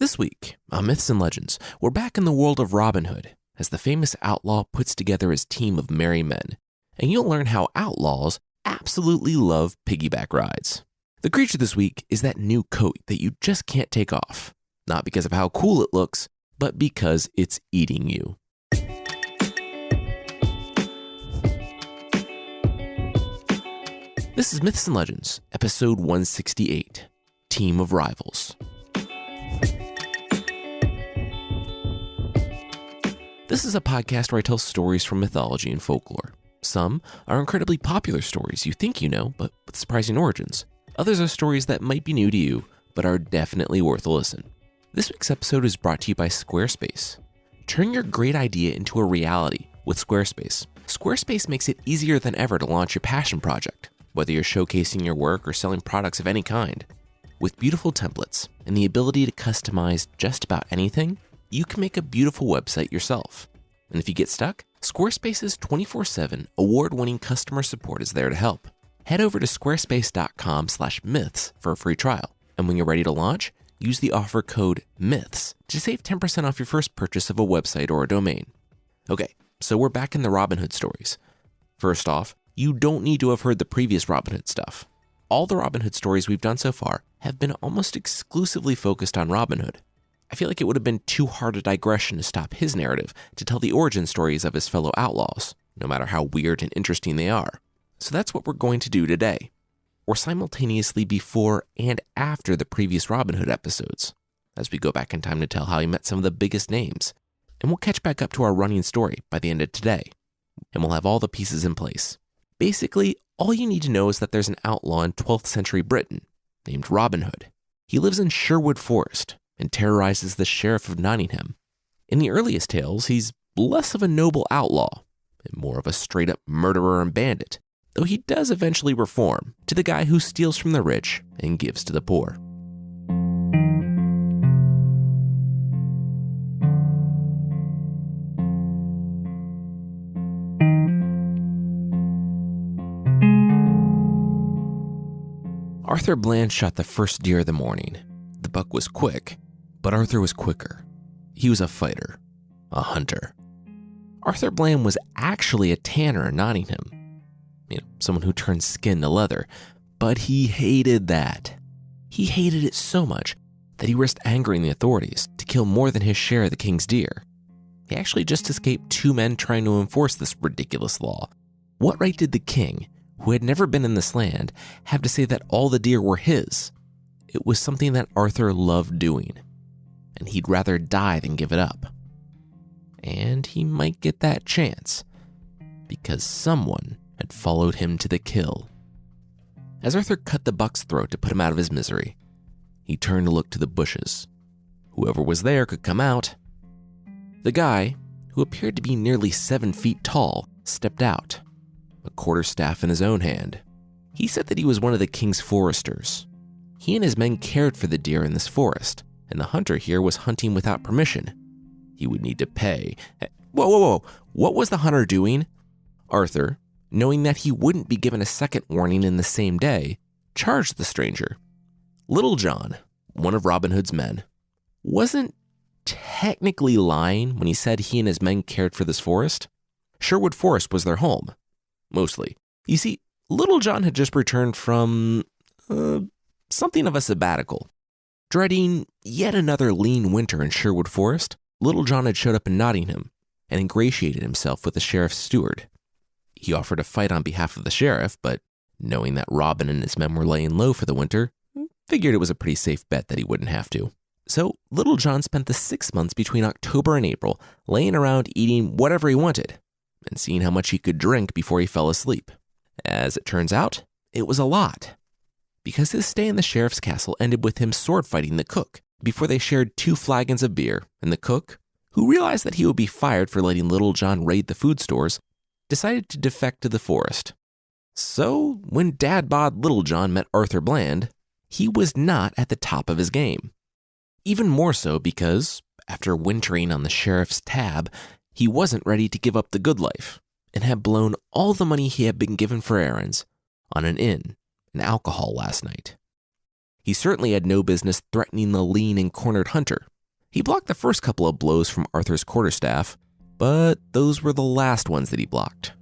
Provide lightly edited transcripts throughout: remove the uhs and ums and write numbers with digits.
This week on Myths and Legends, we're back in the world of Robin Hood as the famous outlaw puts together his team of merry men, and you'll learn how outlaws absolutely love piggyback rides. The creature this week is that new coat that you just can't take off, not because of how cool it looks, but because it's eating you. This is Myths and Legends, episode 168, Team of Rivals. This is a podcast where I tell stories from mythology and folklore. Some are incredibly popular stories you think you know, but with surprising origins. Others are stories that might be new to you, but are definitely worth a listen. This week's episode is brought to you by Squarespace. Turn your great idea into a reality with Squarespace. Squarespace makes it easier than ever to launch your passion project, whether you're showcasing your work or selling products of any kind. With beautiful templates and the ability to customize just about anything, you can make a beautiful website yourself. And if you get stuck, Squarespace's 24/7 award-winning customer support is there to help. Head over to squarespace.com/myths for a free trial. And when you're ready to launch, use the offer code MYTHS to save 10% off your first purchase of a website or a domain. Okay, so we're back in the Robin Hood stories. First off, you don't need to have heard the previous Robin Hood stuff. All the Robin Hood stories we've done so far have been almost exclusively focused on Robin Hood. I feel like it would have been too hard a digression to stop his narrative to tell the origin stories of his fellow outlaws, no matter how weird and interesting they are. So that's what we're going to do today, or simultaneously before and after the previous Robin Hood episodes, as we go back in time to tell how he met some of the biggest names. And we'll catch back up to our running story by the end of today, and we'll have all the pieces in place. Basically, all you need to know is that there's an outlaw in 12th century Britain named Robin Hood. He lives in Sherwood Forest and terrorizes the sheriff of Nottingham. In the earliest tales, he's less of a noble outlaw and more of a straight-up murderer and bandit, though he does eventually reform to the guy who steals from the rich and gives to the poor. Arthur Bland shot the first deer of the morning. The buck was quick, but Arthur was quicker. He was a fighter, a hunter. Arthur Bland was actually a tanner in Nottingham. Someone who turned skin to leather, but he hated that. He hated it so much that he risked angering the authorities to kill more than his share of the king's deer. He actually just escaped 2 men trying to enforce this ridiculous law. What right did the king, who had never been in this land, have to say that all the deer were his? It was something that Arthur loved doing, and he'd rather die than give it up. And he might get that chance, because someone had followed him to the kill. As Arthur cut the buck's throat to put him out of his misery, he turned to look to the bushes. Whoever was there could come out. The guy, who appeared to be nearly 7 feet tall, stepped out, a quarterstaff in his own hand. He said that he was one of the king's foresters. He and his men cared for the deer in this forest, and the hunter here was hunting without permission. He would need to pay. Whoa. What was the hunter doing? Arthur, knowing that he wouldn't be given a second warning in the same day, charged the stranger. Little John, one of Robin Hood's men, wasn't technically lying when he said he and his men cared for this forest. Sherwood Forest was their home, mostly. You see, Little John had just returned from something of a sabbatical. Dreading yet another lean winter in Sherwood Forest, Little John had showed up in Nottingham and ingratiated himself with the sheriff's steward. He offered to fight on behalf of the sheriff, but knowing that Robin and his men were laying low for the winter, figured it was a pretty safe bet that he wouldn't have to. So Little John spent the 6 months between October and April laying around eating whatever he wanted and seeing how much he could drink before he fell asleep. As it turns out, it was a lot, because his stay in the sheriff's castle ended with him sword fighting the cook before they shared 2 flagons of beer, and the cook, who realized that he would be fired for letting Little John raid the food stores, decided to defect to the forest. So when Dad Bod Little John met Arthur Bland, he was not at the top of his game. Even more so because, after wintering on the sheriff's tab, he wasn't ready to give up the good life and had blown all the money he had been given for errands on an inn and alcohol last night. He certainly had no business threatening the lean and cornered hunter He blocked the first couple of blows from Arthur's quarterstaff, but those were the last ones that he blocked.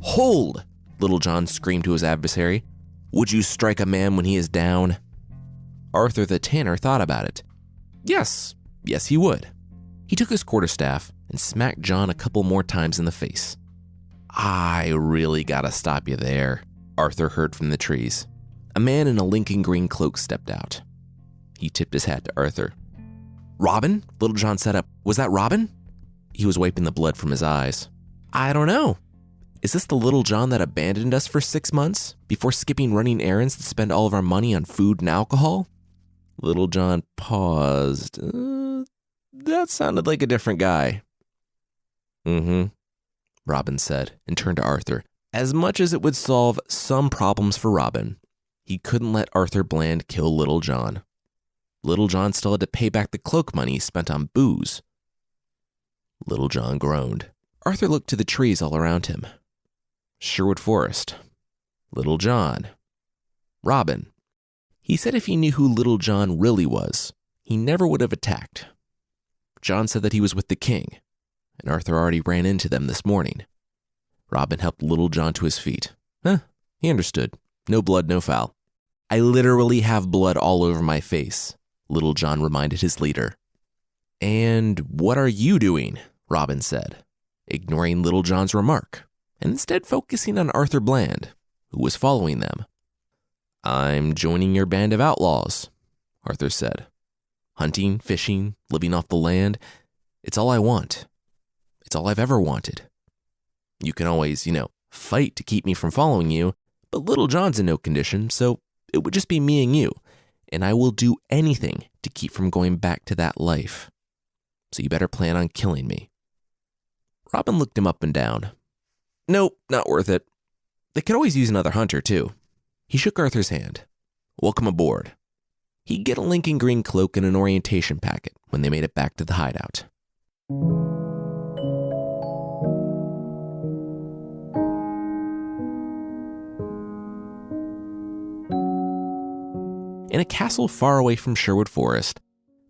"Hold!" Little John screamed to his adversary. "Would you strike a man when he is down?" Arthur the tanner thought about it. Yes, he would. He took his quarterstaff and smacked John a couple more times in the face. "I really gotta stop you there," Arthur heard from the trees. A man in a Lincoln green cloak stepped out. He tipped his hat to Arthur. "Robin?" Little John sat up. "Was that Robin?" He was wiping the blood from his eyes. "I don't know. Is this the Little John that abandoned us for 6 months before skipping running errands to spend all of our money on food and alcohol?" Little John paused. That sounded like a different guy. "Mm-hmm," Robin said, and turned to Arthur. As much as it would solve some problems for Robin, he couldn't let Arthur Bland kill Little John. Little John still had to pay back the cloak money he spent on booze. Little John groaned. Arthur looked to the trees all around him. Sherwood Forest. Little John. Robin. He said if he knew who Little John really was, he never would have attacked. John said that he was with the king, and Arthur already ran into them this morning. Robin helped Little John to his feet. He understood. No blood, no foul. "I literally have blood all over my face," Little John reminded his leader. "And what are you doing?" Robin said, ignoring Little John's remark, and instead focusing on Arthur Bland, who was following them. "I'm joining your band of outlaws," Arthur said. "Hunting, fishing, living off the land. It's all I want. It's all I've ever wanted. You can always, fight to keep me from following you, but Little John's in no condition, so it would just be me and you, and I will do anything to keep from going back to that life. So you better plan on killing me." Robin looked him up and down. "Nope, not worth it. They could always use another hunter, too." He shook Arthur's hand. "Welcome aboard." He'd get a Lincoln green cloak and an orientation packet when they made it back to the hideout. In a castle far away from Sherwood Forest,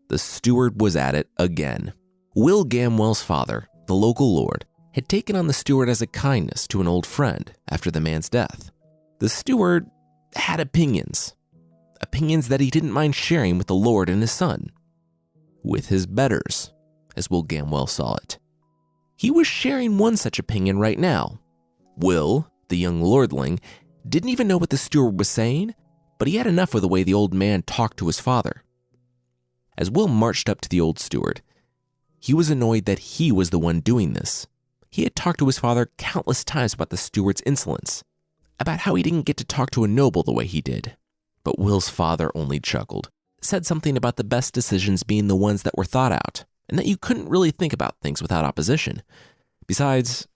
the steward was at it again. Will Gamwell's father, the local lord, had taken on the steward as a kindness to an old friend after the man's death. The steward had opinions that he didn't mind sharing with the lord and his son. With his betters, as Will Gamwell saw it. He was sharing one such opinion right now. Will, the young lordling, didn't even know what the steward was saying, but he had enough of the way the old man talked to his father. As Will marched up to the old steward, he was annoyed that he was the one doing this. He had talked to his father countless times about the steward's insolence, about how he didn't get to talk to a noble the way he did. But Will's father only chuckled, said something about the best decisions being the ones that were thought out, and that you couldn't really think about things without opposition. Besides,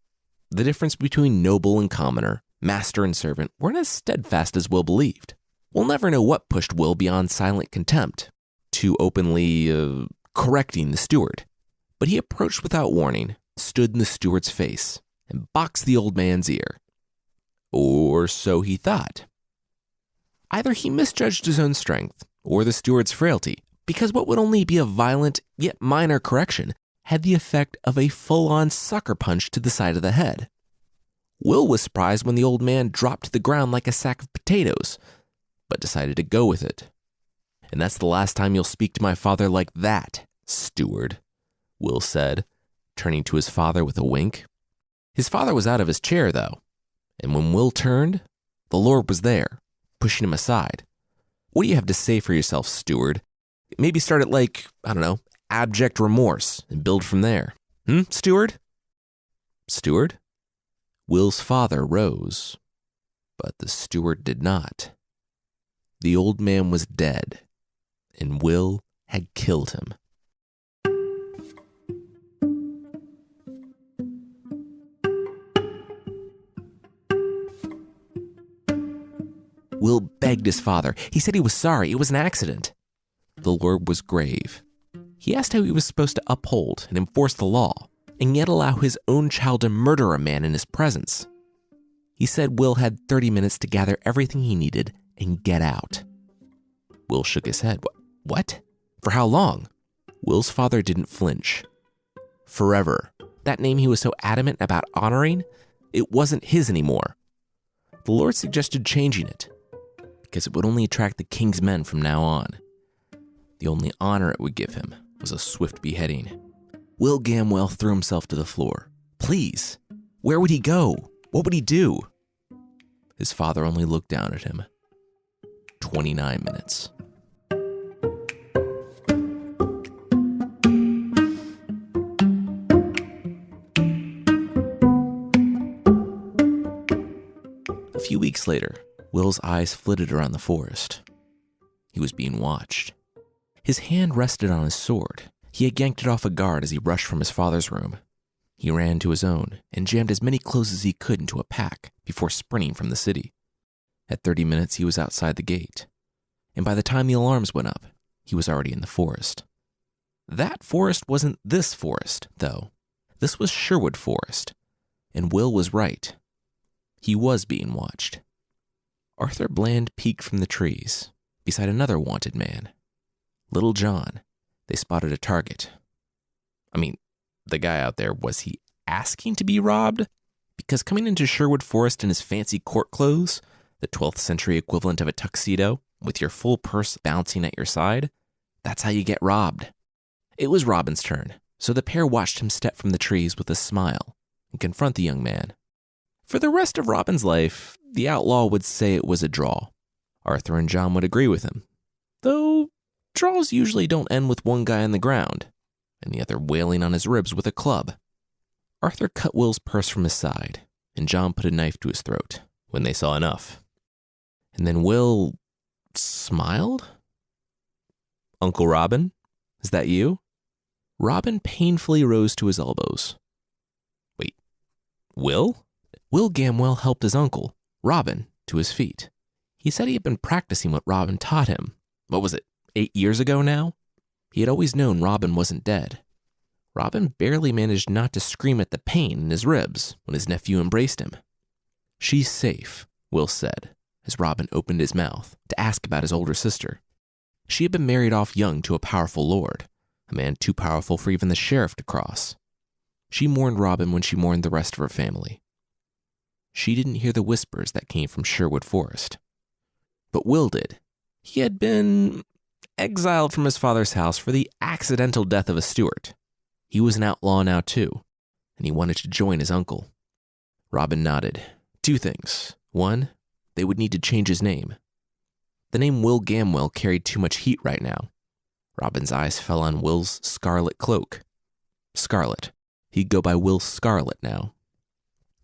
the difference between noble and commoner, master and servant, weren't as steadfast as Will believed. We'll never know what pushed Will beyond silent contempt to openly correcting the steward. But he approached without warning, stood in the steward's face, and boxed the old man's ear. Or so he thought. Either he misjudged his own strength or the steward's frailty, because what would only be a violent yet minor correction had the effect of a full-on sucker punch to the side of the head. Will was surprised when the old man dropped to the ground like a sack of potatoes, but decided to go with it. "And that's the last time you'll speak to my father like that, steward," Will said, turning to his father with a wink. His father was out of his chair, though, and when Will turned, the lord was there, pushing him aside. "What do you have to say for yourself, steward? Maybe start at abject remorse and build from there. Steward?" "Steward?" Will's father rose, but the steward did not. The old man was dead, and Will had killed him. Will begged his father. He said he was sorry. It was an accident. The lord was grave. He asked how he was supposed to uphold and enforce the law, and yet allow his own child to murder a man in his presence. He said Will had 30 minutes to gather everything he needed and get out. Will shook his head. What? For how long? Will's father didn't flinch. Forever. That name he was so adamant about honoring, it wasn't his anymore. The Lord suggested changing it, because it would only attract the king's men from now on. The only honor it would give him was a swift beheading. Will Gamwell threw himself to the floor. Please, where would he go? What would he do? His father only looked down at him. 29 minutes. A few weeks later, Will's eyes flitted around the forest. He was being watched. His hand rested on his sword. He had yanked it off a guard as he rushed from his father's room. He ran to his own and jammed as many clothes as he could into a pack before sprinting from the city. At 30 minutes, he was outside the gate. And by the time the alarms went up, he was already in the forest. That forest wasn't this forest, though. This was Sherwood Forest. And Will was right. He was being watched. Arthur Bland peeked from the trees, beside another wanted man. Little John. They spotted a target. The guy out there, was he asking to be robbed? Because coming into Sherwood Forest in his fancy court clothes, the 12th century equivalent of a tuxedo, with your full purse bouncing at your side, that's how you get robbed. It was Robin's turn, so the pair watched him step from the trees with a smile and confront the young man. For the rest of Robin's life, the outlaw would say it was a draw. Arthur and John would agree with him, though draws usually don't end with one guy on the ground and the other wailing on his ribs with a club. Arthur cut Will's purse from his side, and John put a knife to his throat when they saw enough. And then Will smiled? Uncle Robin, is that you? Robin painfully rose to his elbows. Wait, Will? Will Gamwell helped his uncle, Robin, to his feet. He said he had been practicing what Robin taught him. What was it, 8 years ago now? He had always known Robin wasn't dead. Robin barely managed not to scream at the pain in his ribs when his nephew embraced him. She's safe, Will said, as Robin opened his mouth to ask about his older sister. She had been married off young to a powerful lord, a man too powerful for even the sheriff to cross. She mourned Robin when she mourned the rest of her family. She didn't hear the whispers that came from Sherwood Forest. But Will did. He had been exiled from his father's house for the accidental death of a steward. He was an outlaw now too, and he wanted to join his uncle. Robin nodded. 2 things. 1, they would need to change his name. The name Will Gamwell carried too much heat right now. Robin's eyes fell on Will's scarlet cloak. Scarlet. He'd go by Will Scarlet now.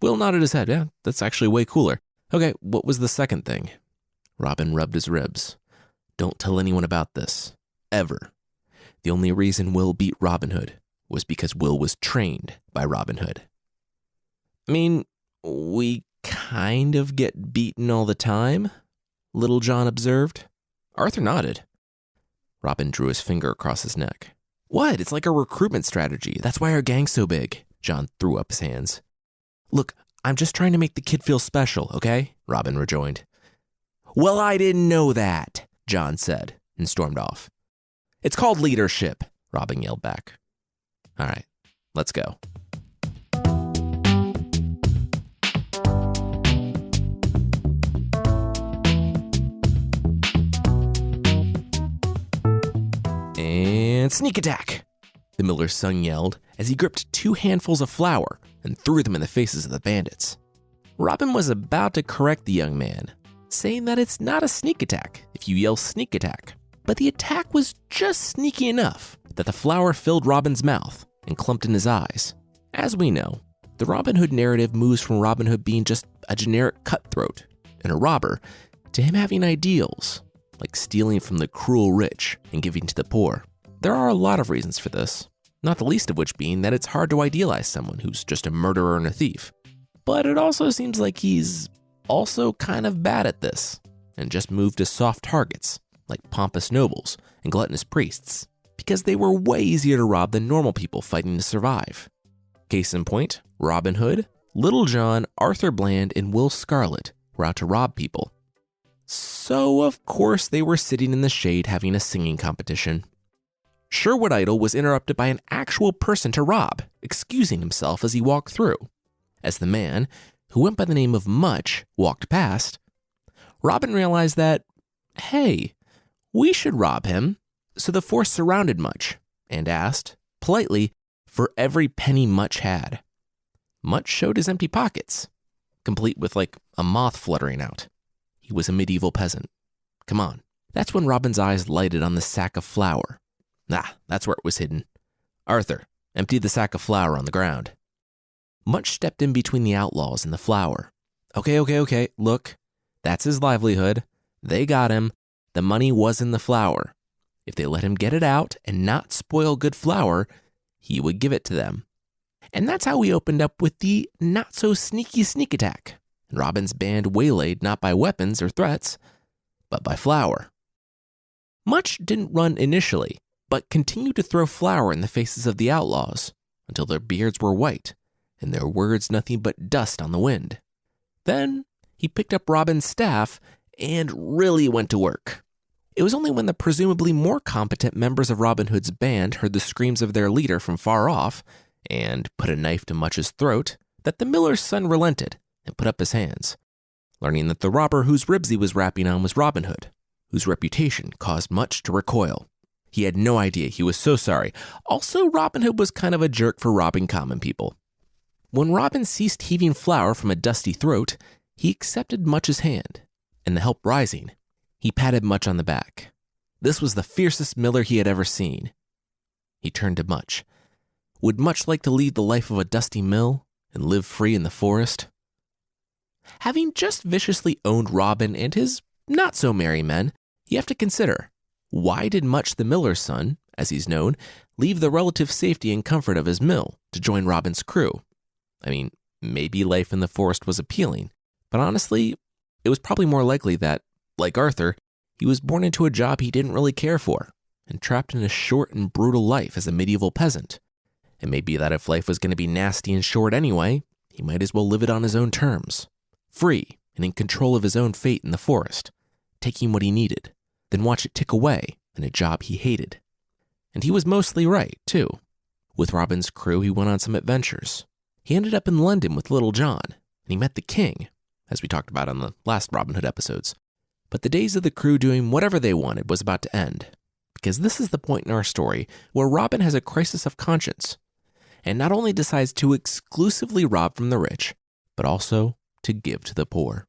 Will nodded his head. Yeah, that's actually way cooler. Okay, what was the second thing? Robin rubbed his ribs. Don't tell anyone about this. Ever. The only reason Will beat Robin Hood was because Will was trained by Robin Hood. We kind of get beaten all the time, Little John observed. Arthur nodded. Robin drew his finger across his neck. What? It's like a recruitment strategy. That's why our gang's so big. John threw up his hands. Look, I'm just trying to make the kid feel special, okay? Robin rejoined. Well, I didn't know that, John said, and stormed off. It's called leadership, Robin yelled back. All right, let's go. And sneak attack, the miller's son yelled as he gripped 2 handfuls of flour and threw them in the faces of the bandits. Robin was about to correct the young man, saying that it's not a sneak attack if you yell sneak attack. But the attack was just sneaky enough that the flour filled Robin's mouth and clumped in his eyes. As we know, the Robin Hood narrative moves from Robin Hood being just a generic cutthroat and a robber to him having ideals, like stealing from the cruel rich and giving to the poor. There are a lot of reasons for this, not the least of which being that it's hard to idealize someone who's just a murderer and a thief. But it also seems like he's also kind of bad at this and just moved to soft targets like pompous nobles and gluttonous priests because they were way easier to rob than normal people fighting to survive. Case in point, Robin Hood Little John, Arthur Bland, and Will Scarlet were out to rob people. So, of course, they were sitting in the shade having a singing competition. Sherwood Idle was interrupted by an actual person to rob, excusing himself as he walked through. As the man, who went by the name of Much, walked past, Robin realized that, hey, we should rob him. So the force surrounded Much and asked, politely, for every penny Much had. Much showed his empty pockets, complete with like a moth fluttering out. He was a medieval peasant. Come on. That's when Robin's eyes lighted on the sack of flour. That's where it was hidden. Arthur, empty the sack of flour on the ground. Much stepped in between the outlaws and the flour. Okay. Look, that's his livelihood. They got him. The money was in the flour. If they let him get it out and not spoil good flour, he would give it to them. And that's how we opened up with the not-so-sneaky sneak attack. And Robin's band waylaid not by weapons or threats, but by flour. Much didn't run initially, but continued to throw flour in the faces of the outlaws until their beards were white and their words nothing but dust on the wind. Then he picked up Robin's staff and really went to work. It was only when the presumably more competent members of Robin Hood's band heard the screams of their leader from far off and put a knife to Much's throat that the miller's son relented and put up his hands, learning that the robber whose ribs he was rapping on was Robin Hood, whose reputation caused Much to recoil. He had no idea he was so sorry. Also, Robin Hood was kind of a jerk for robbing common people. When Robin ceased heaving flour from a dusty throat, he accepted Much's hand, and the help rising, he patted Much on the back. This was the fiercest miller he had ever seen. He turned to Much. Would Much like to lead the life of a dusty mill and live free in the forest? Having just viciously owned Robin and his not-so-merry men, you have to consider, why did Much the miller's son, as he's known, leave the relative safety and comfort of his mill to join Robin's crew? I mean, maybe life in the forest was appealing, but honestly, it was probably more likely that, like Arthur, he was born into a job he didn't really care for and trapped in a short and brutal life as a medieval peasant. It may be that if life was going to be nasty and short anyway, he might as well live it on his own terms, free and in control of his own fate in the forest, taking what he needed, then watch it tick away in a job he hated. And he was mostly right, too. With Robin's crew, he went on some adventures. He ended up in London with Little John, and he met the king, as we talked about on the last Robin Hood episodes. But the days of the crew doing whatever they wanted was about to end, because this is the point in our story where Robin has a crisis of conscience, and not only decides to exclusively rob from the rich, but also to give to the poor.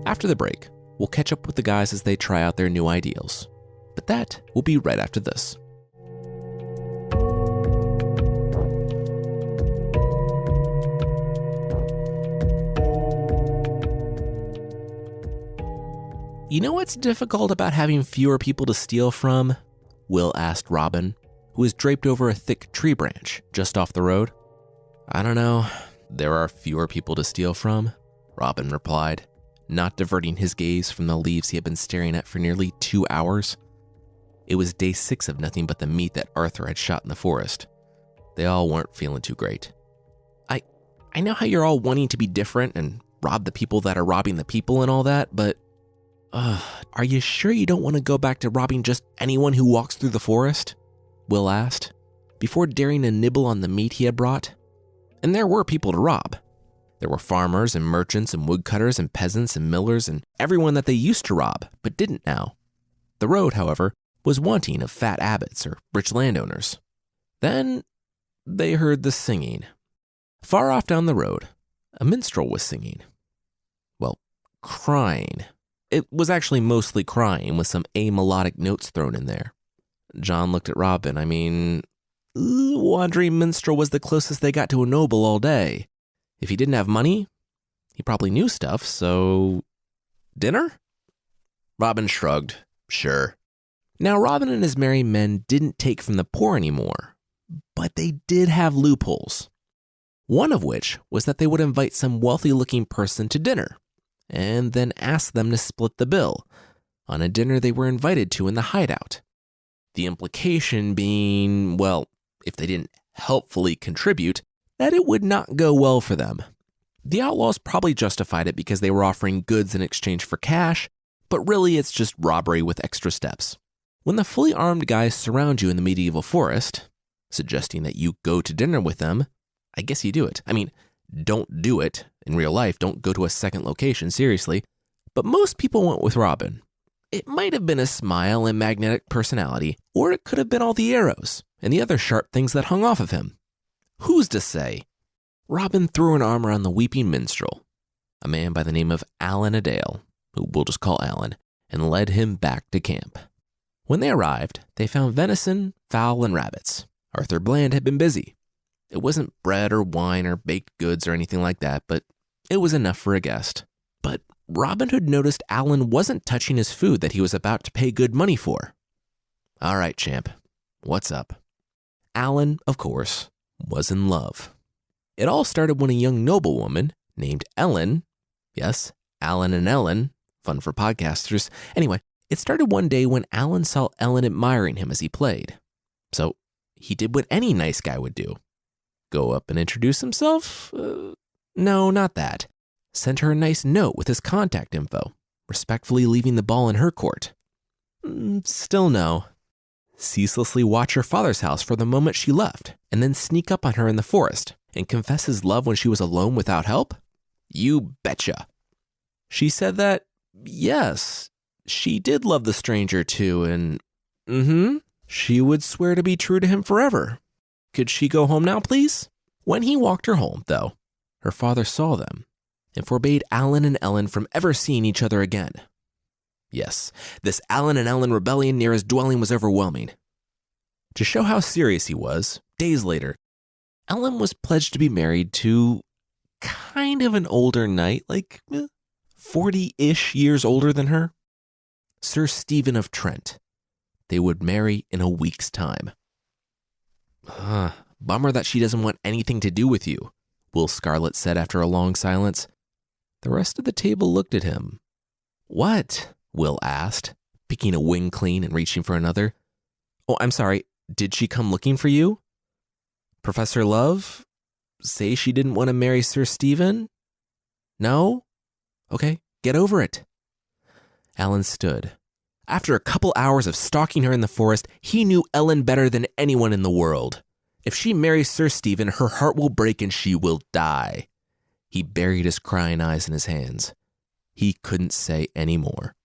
After the break, we'll catch up with the guys as they try out their new ideals. But that will be right after this. You know what's difficult about having fewer people to steal from? Will asked Robin, who was draped over a thick tree branch just off the road. I don't know. There are fewer people to steal from, Robin replied, not diverting his gaze from the leaves he had been staring at for nearly 2 hours. It was day 6 of nothing but the meat that Arthur had shot in the forest. They all weren't feeling too great. I know how you're all wanting to be different and rob the people that are robbing the people and all that, but are you sure you don't want to go back to robbing just anyone who walks through the forest? Will asked, before daring to nibble on the meat he had brought. And there were people to rob. There were farmers and merchants and woodcutters and peasants and millers and everyone that they used to rob, but didn't now. The road, however, was wanting of fat abbots or rich landowners. Then they heard the singing. Far off down the road, a minstrel was singing. Well, crying. It was actually mostly crying with some amelodic notes thrown in there. John looked at Robin. Wandering minstrel was the closest they got to a noble all day. If he didn't have money, he probably knew stuff, so... Dinner? Robin shrugged. Sure. Now, Robin and his merry men didn't take from the poor anymore, but they did have loopholes. One of which was that they would invite some wealthy-looking person to dinner, and then ask them to split the bill, on a dinner they were invited to in the hideout. The implication being, well, if they didn't helpfully contribute, that it would not go well for them. The outlaws probably justified it because they were offering goods in exchange for cash, but really it's just robbery with extra steps. When the fully armed guys surround you in the medieval forest, suggesting that you go to dinner with them, I guess you do it. I mean, don't do it in real life. Don't go to a second location, seriously. But most people went with Robin. It might have been a smile and magnetic personality, or it could have been all the arrows and the other sharp things that hung off of him. Who's to say? Robin threw an arm around the weeping minstrel, a man by the name of Alan Adale, who we'll just call Alan, and led him back to camp. When they arrived, they found venison, fowl, and rabbits. Arthur Bland had been busy. It wasn't bread or wine or baked goods or anything like that, but it was enough for a guest. But Robin Hood noticed Alan wasn't touching his food that he was about to pay good money for. All right, champ, what's up? Alan, of course, was in love. It all started when a young noblewoman named Ellen, yes, Alan and Ellen, fun for podcasters. Anyway, it started one day when Alan saw Ellen admiring him as he played. So he did what any nice guy would do. Go up and introduce himself? No, not that. Sent her a nice note with his contact info, respectfully leaving the ball in her court. Still no. Ceaselessly watch her father's house for the moment she left, and then sneak up on her in the forest and confess his love when she was alone without help? You betcha. She said that, yes, she did love the stranger too, and she would swear to be true to him forever. Could she go home now, please? When he walked her home, though, her father saw them and forbade Alan and Ellen from ever seeing each other again. Yes, this Alan and Ellen rebellion near his dwelling was overwhelming. To show how serious he was, days later, Ellen was pledged to be married to kind of an older knight, like 40-ish years older than her. Sir Stephen of Trent. They would marry in a week's time. Bummer that she doesn't want anything to do with you, Will Scarlet said after a long silence. The rest of the table looked at him. What? Will asked, picking a wing clean and reaching for another. Oh, I'm sorry, did she come looking for you? Professor Love? Say she didn't want to marry Sir Stephen? No? Okay, get over it. Alan stood. After a couple hours of stalking her in the forest, he knew Ellen better than anyone in the world. If she marries Sir Stephen, her heart will break and she will die. He buried his crying eyes in his hands. He couldn't say any more.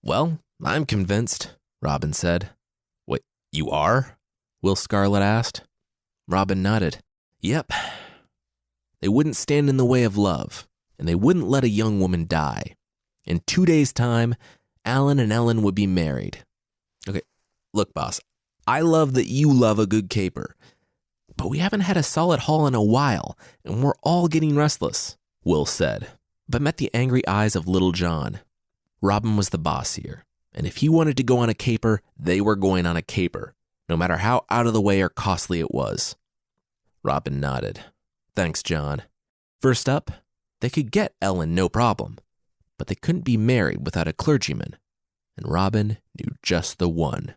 Well, I'm convinced, Robin said. Wait, you are? Will Scarlet asked. Robin nodded. Yep. They wouldn't stand in the way of love, and they wouldn't let a young woman die. In 2 days' time, Alan and Ellen would be married. Okay, look, boss, I love that you love a good caper, but we haven't had a solid haul in a while, and we're all getting restless, Will said, but met the angry eyes of Little John. Robin was the boss here, and if he wanted to go on a caper, they were going on a caper, no matter how out of the way or costly it was. Robin nodded. Thanks, John. First up, they could get Ellen no problem, but they couldn't be married without a clergyman, and Robin knew just the one.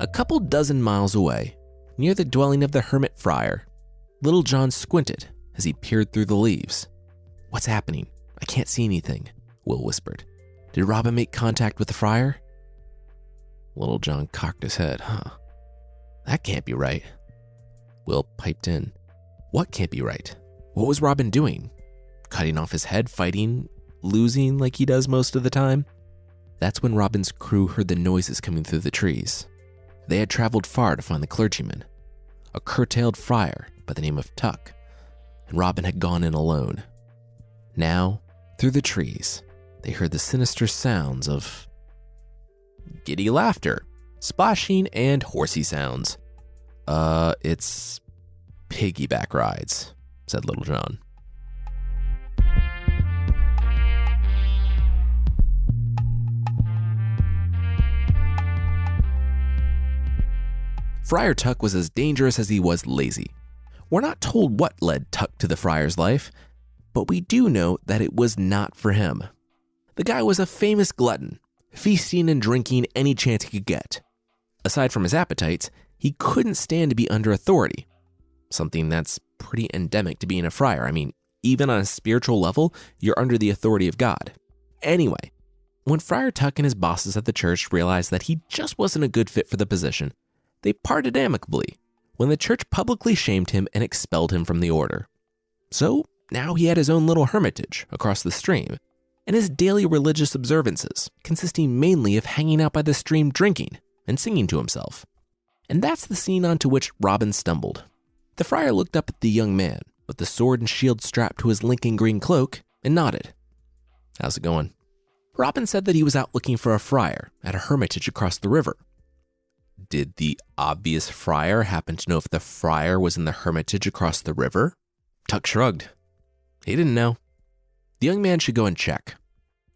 A couple dozen miles away, near the dwelling of the hermit friar, Little John squinted as he peered through the leaves. What's happening? I can't see anything, Will whispered. Did Robin make contact with the friar? Little John cocked his head. That can't be right. Will piped in. What can't be right? What was Robin doing? Cutting off his head, fighting, losing like he does most of the time? That's when Robin's crew heard the noises coming through the trees. They had traveled far to find the clergyman, a curtailed friar by the name of Tuck, and Robin had gone in alone. Now, through the trees, they heard the sinister sounds of giddy laughter, splashing, and horsey sounds. It's piggyback rides, said Little John. Friar Tuck was as dangerous as he was lazy. We're not told what led Tuck to the friar's life, but we do know that it was not for him. The guy was a famous glutton, feasting and drinking any chance he could get. Aside from his appetites, he couldn't stand to be under authority, something that's pretty endemic to being a friar. I mean, even on a spiritual level, you're under the authority of God. Anyway, when Friar Tuck and his bosses at the church realized that he just wasn't a good fit for the position, they parted amicably when the church publicly shamed him and expelled him from the order. So now he had his own little hermitage across the stream, and his daily religious observances, consisting mainly of hanging out by the stream drinking and singing to himself. And that's the scene onto which Robin stumbled. The friar looked up at the young man with the sword and shield strapped to his Lincoln green cloak and nodded. "How's it going?" Robin said that he was out looking for a friar at a hermitage across the river. Did the obvious friar happen to know if the friar was in the hermitage across the river? Tuck shrugged. He didn't know. The young man should go and check.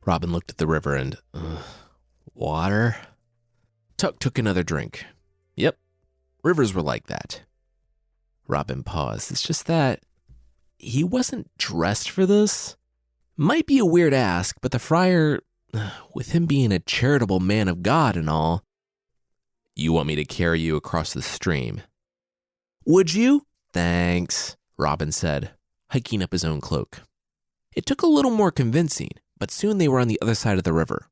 Robin looked at the river and, water? Tuck took another drink. Yep, rivers were like that. Robin paused. It's just that he wasn't dressed for this. Might be a weird ask, but the friar, with him being a charitable man of God and all, "You want me to carry you across the stream?" "Would you?" "Thanks," Robin said, hiking up his own cloak. It took a little more convincing, but soon they were on the other side of the river.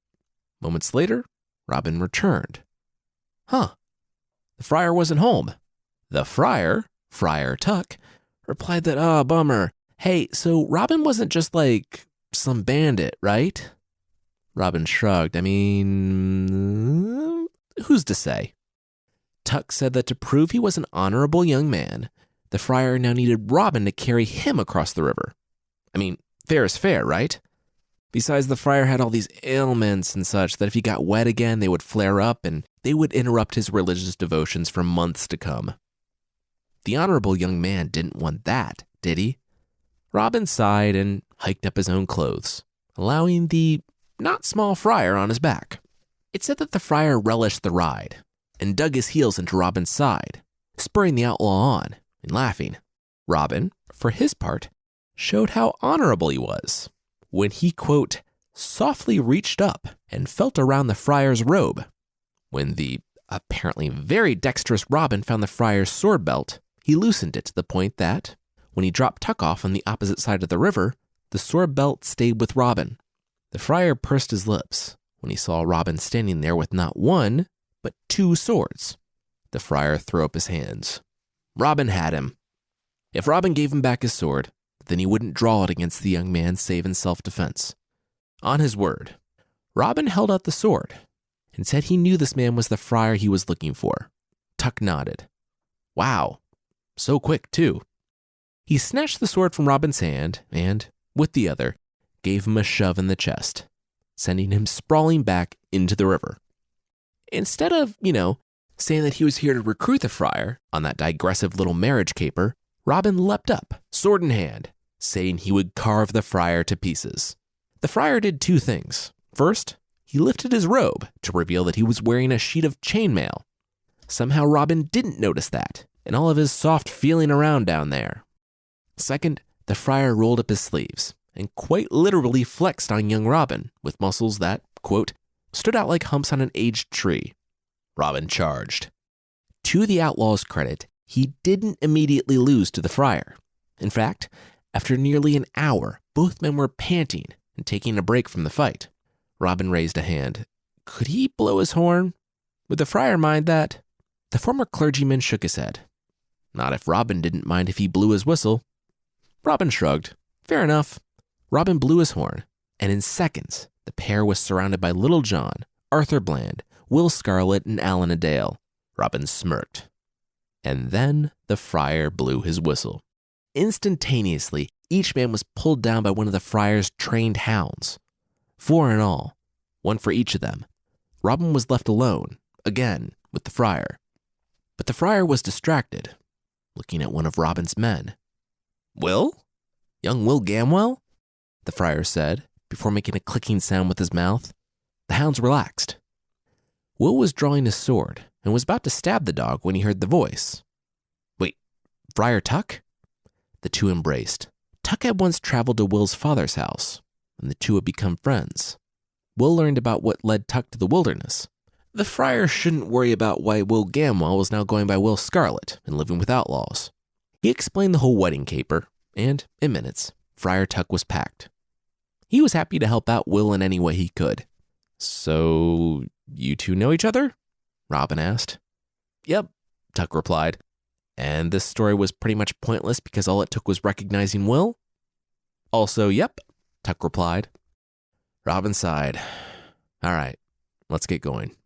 Moments later, Robin returned. The friar wasn't home. The friar, Friar Tuck, replied that, bummer. Hey, so Robin wasn't just like some bandit, right? Robin shrugged. I mean, who's to say? Tuck said that to prove he was an honorable young man, the friar now needed Robin to carry him across the river. I mean, fair is fair, right? Besides, the friar had all these ailments and such that if he got wet again, they would flare up and they would interrupt his religious devotions for months to come. The honorable young man didn't want that, did he? Robin sighed and hiked up his own clothes, allowing the not small friar on his back. It said that the friar relished the ride and dug his heels into Robin's side, spurring the outlaw on and laughing. Robin, for his part, showed how honorable he was when he, quote, softly reached up and felt around the friar's robe. When the apparently very dexterous Robin found the friar's sword belt, he loosened it to the point that, when he dropped Tuck off on the opposite side of the river, the sword belt stayed with Robin. The friar pursed his lips when he saw Robin standing there with not one, but two swords. The friar threw up his hands. Robin had him. If Robin gave him back his sword, then he wouldn't draw it against the young man save in self-defense. On his word, Robin held out the sword and said he knew this man was the friar he was looking for. Tuck nodded. Wow, so quick too. He snatched the sword from Robin's hand and, with the other, gave him a shove in the chest, sending him sprawling back into the river. Instead of, saying that he was here to recruit the friar on that digressive little marriage caper, Robin leapt up, sword in hand, saying he would carve the friar to pieces. The friar did two things. First, he lifted his robe to reveal that he was wearing a sheet of chainmail. Somehow Robin didn't notice that, in all of his soft feeling around down there. Second, the friar rolled up his sleeves and quite literally flexed on young Robin with muscles that, quote, stood out like humps on an aged tree. Robin charged. To the outlaw's credit, he didn't immediately lose to the friar. In fact, after nearly an hour, both men were panting and taking a break from the fight. Robin raised a hand. Could he blow his horn? Would the friar mind that? The former clergyman shook his head. Not if Robin didn't mind if he blew his whistle. Robin shrugged. Fair enough. Robin blew his horn, and in seconds, the pair was surrounded by Little John, Arthur Bland, Will Scarlet, and Alan Adale. Robin smirked. And then the friar blew his whistle. Instantaneously, each man was pulled down by one of the friar's trained hounds. 4 in all, one for each of them. Robin was left alone, again, with the friar. But the friar was distracted, looking at one of Robin's men. Will? Young Will Gamwell? The friar said, before making a clicking sound with his mouth. The hounds relaxed. Will was drawing his sword, and was about to stab the dog when he heard the voice. Wait, Friar Tuck? The two embraced. Tuck had once traveled to Will's father's house, and the two had become friends. Will learned about what led Tuck to the wilderness. The friar shouldn't worry about why Will Gamwell was now going by Will Scarlet and living with outlaws. He explained the whole wedding caper, and in minutes, Friar Tuck was packed. He was happy to help out Will in any way he could. So, you two know each other? Robin asked. Yep, Tuck replied. And this story was pretty much pointless because all it took was recognizing Will? Also, yep, Tuck replied. Robin sighed. All right, let's get going.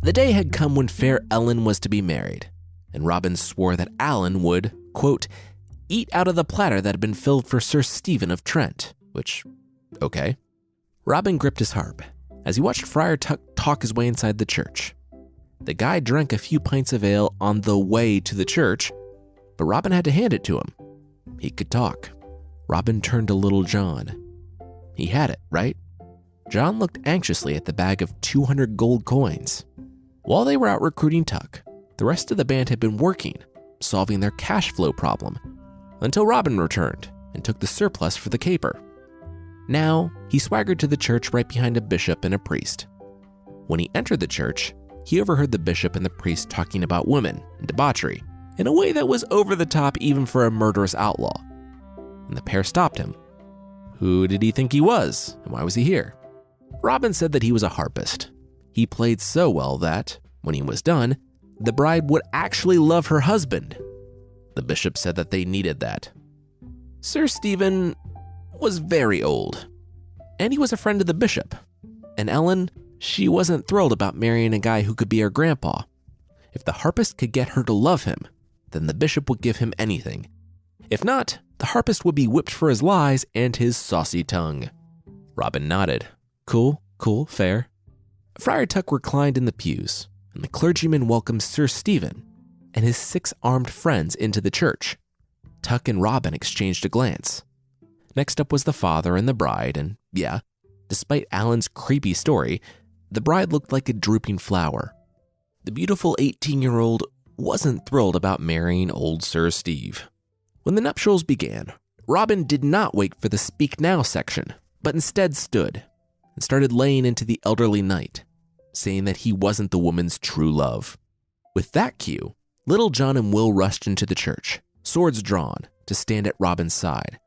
The day had come when fair Ellen was to be married, and Robin swore that Alan would, quote, eat out of the platter that had been filled for Sir Stephen of Trent, which, okay. Robin gripped his harp as he watched Friar Tuck talk his way inside the church. The guy drank a few pints of ale on the way to the church, but Robin had to hand it to him. He could talk. Robin turned to Little John. He had it, right? John looked anxiously at the bag of 200 gold coins. While they were out recruiting Tuck, the rest of the band had been working, solving their cash flow problem, until Robin returned and took the surplus for the caper. Now, he swaggered to the church right behind a bishop and a priest. When he entered the church, he overheard the bishop and the priest talking about women and debauchery in a way that was over the top even for a murderous outlaw. And the pair stopped him. Who did he think he was, and why was he here? Robin said that he was a harpist. He played so well that, when he was done, the bride would actually love her husband. The bishop said that they needed that. Sir Stephen was very old, and he was a friend of the bishop. And Ellen, she wasn't thrilled about marrying a guy who could be her grandpa. If the harpist could get her to love him, then the bishop would give him anything. If not, the harpist would be whipped for his lies and his saucy tongue. Robin nodded. Cool, fair. Friar Tuck reclined in the pews, and the clergyman welcomed Sir Stephen and his 6 armed friends into the church. Tuck and Robin exchanged a glance. Next up was the father and the bride, and yeah, despite Alan's creepy story, the bride looked like a drooping flower. The beautiful 18-year-old wasn't thrilled about marrying old Sir Steve. When the nuptials began, Robin did not wait for the speak now section, but instead stood and started laying into the elderly knight, saying that he wasn't the woman's true love. With that cue, Little John and Will rushed into the church, swords drawn, to stand at Robin's side.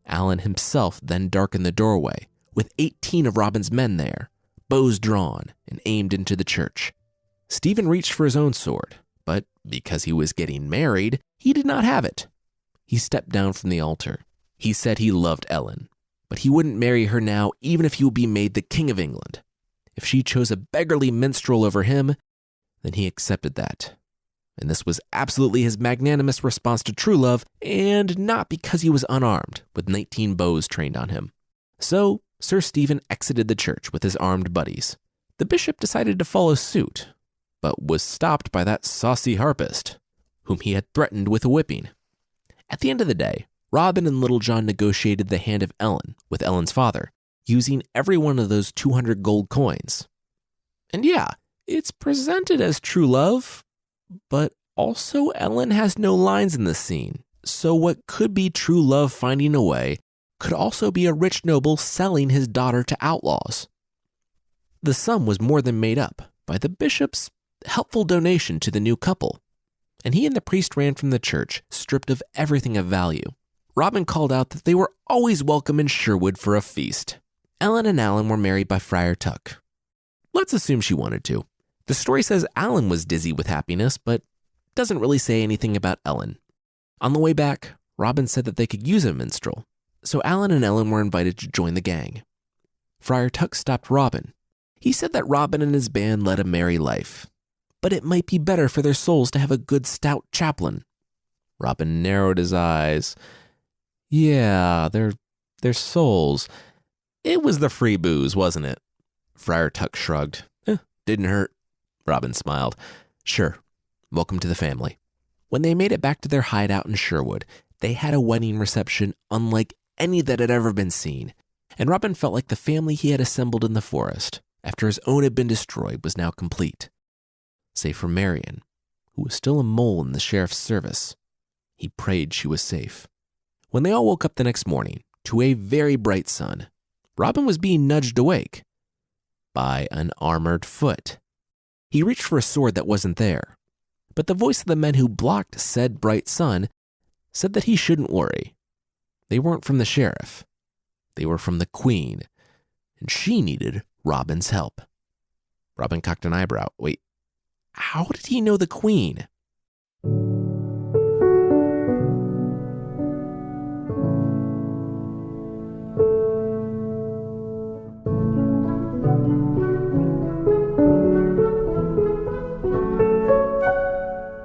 Alan himself then darkened the doorway, with 18 of Robin's men there, bows drawn and aimed into the church. Stephen reached for his own sword, but because he was getting married, he did not have it. He stepped down from the altar. He said he loved Ellen, but he wouldn't marry her now even if he would be made the King of England. If she chose a beggarly minstrel over him, then he accepted that. And this was absolutely his magnanimous response to true love, and not because he was unarmed, with 19 bows trained on him. So, Sir Stephen exited the church with his armed buddies. The bishop decided to follow suit, but was stopped by that saucy harpist, whom he had threatened with a whipping. At the end of the day, Robin and Little John negotiated the hand of Ellen with Ellen's father, using every one of those 200 gold coins. And yeah, it's presented as true love, but also Ellen has no lines in this scene, so what could be true love finding a way could also be a rich noble selling his daughter to outlaws. The sum was more than made up by the bishop's helpful donation to the new couple, and he and the priest ran from the church, stripped of everything of value. Robin called out that they were always welcome in Sherwood for a feast. Ellen and Alan were married by Friar Tuck. Let's assume she wanted to. The story says Alan was dizzy with happiness, but doesn't really say anything about Ellen. On the way back, Robin said that they could use a minstrel, so Alan and Ellen were invited to join the gang. Friar Tuck stopped Robin. He said that Robin and his band led a merry life, but it might be better for their souls to have a good stout chaplain. Robin narrowed his eyes. Yeah, their souls. It was the free booze, wasn't it? Friar Tuck shrugged. Didn't hurt. Robin smiled. Sure. Welcome to the family. When they made it back to their hideout in Sherwood, they had a wedding reception unlike any that had ever been seen, and Robin felt like the family he had assembled in the forest, after his own had been destroyed, was now complete. Save for Marion, who was still a mole in the sheriff's service. He prayed she was safe. When they all woke up the next morning to a very bright sun, Robin was being nudged awake by an armored foot. He reached for a sword that wasn't there, but the voice of the men who blocked said bright sun said that he shouldn't worry. They weren't from the sheriff. They were from the Queen, and she needed Robin's help. Robin cocked an eyebrow. Wait, how did he know the Queen?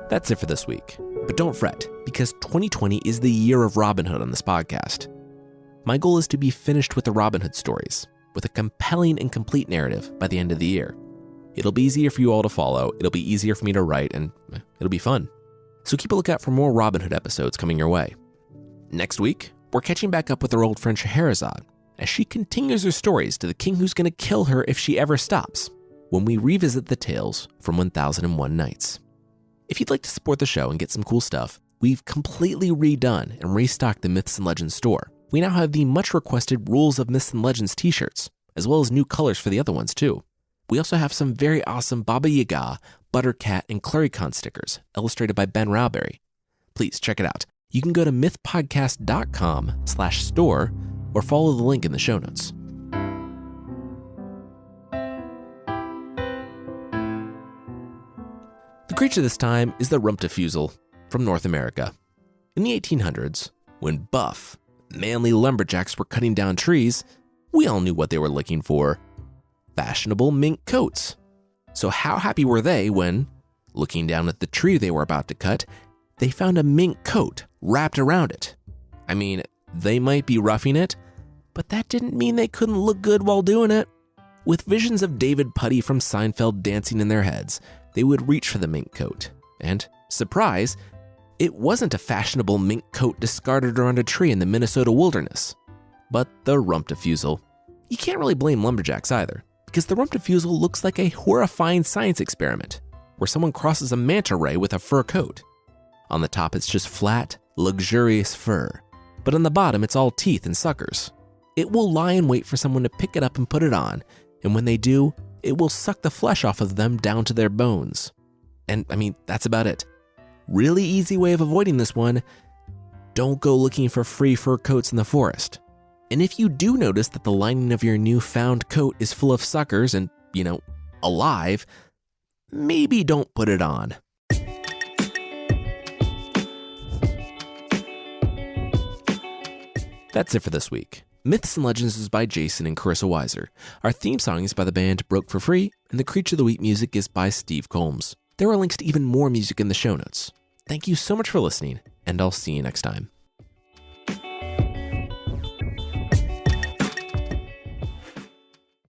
That's it for this week. But don't fret, because 2020 is the year of Robin Hood on this podcast. My goal is to be finished with the Robin Hood stories, with a compelling and complete narrative by the end of the year. It'll be easier for you all to follow, it'll be easier for me to write, and it'll be fun. So keep a lookout for more Robin Hood episodes coming your way. Next week, we're catching back up with our old friend Scheherazade, as she continues her stories to the king who's going to kill her if she ever stops, when we revisit the tales from 1001 Nights. If you'd like to support the show and get some cool stuff, we've completely redone and restocked the Myths and Legends store. We now have the much requested Rules of Myths and Legends t-shirts, as well as new colors for the other ones too. We also have some very awesome Baba Yaga, Buttercat, and Claricon stickers, illustrated by Ben Rowberry. Please check it out. You can go to mythpodcast.com/store or follow the link in the show notes. The creature this time is the Rumptafusel from North America. In the 1800s, when buff, manly lumberjacks were cutting down trees, we all knew what they were looking for: fashionable mink coats. So how happy were they when, looking down at the tree they were about to cut, they found a mink coat wrapped around it? I mean, they might be roughing it, but that didn't mean they couldn't look good while doing it. With visions of David Putty from Seinfeld dancing in their heads, they would reach for the mink coat. And, surprise, it wasn't a fashionable mink coat discarded around a tree in the Minnesota wilderness, but the Rumptafusel. You can't really blame lumberjacks either, because the Rumptafusel looks like a horrifying science experiment, where someone crosses a manta ray with a fur coat. On the top it's just flat, luxurious fur, but on the bottom it's all teeth and suckers. It will lie in wait for someone to pick it up and put it on, and when they do, it will suck the flesh off of them down to their bones. And I mean, that's about it. Really easy way of avoiding this one: don't go looking for free fur coats in the forest. And if you do notice that the lining of your newfound coat is full of suckers and, alive, maybe don't put it on. That's it for this week. Myths and Legends is by Jason and Carissa Weiser. Our theme song is by the band Broke for Free, and the Creature of the Week music is by Steve Combs. There are links to even more music in the show notes. Thank you so much for listening, and I'll see you next time.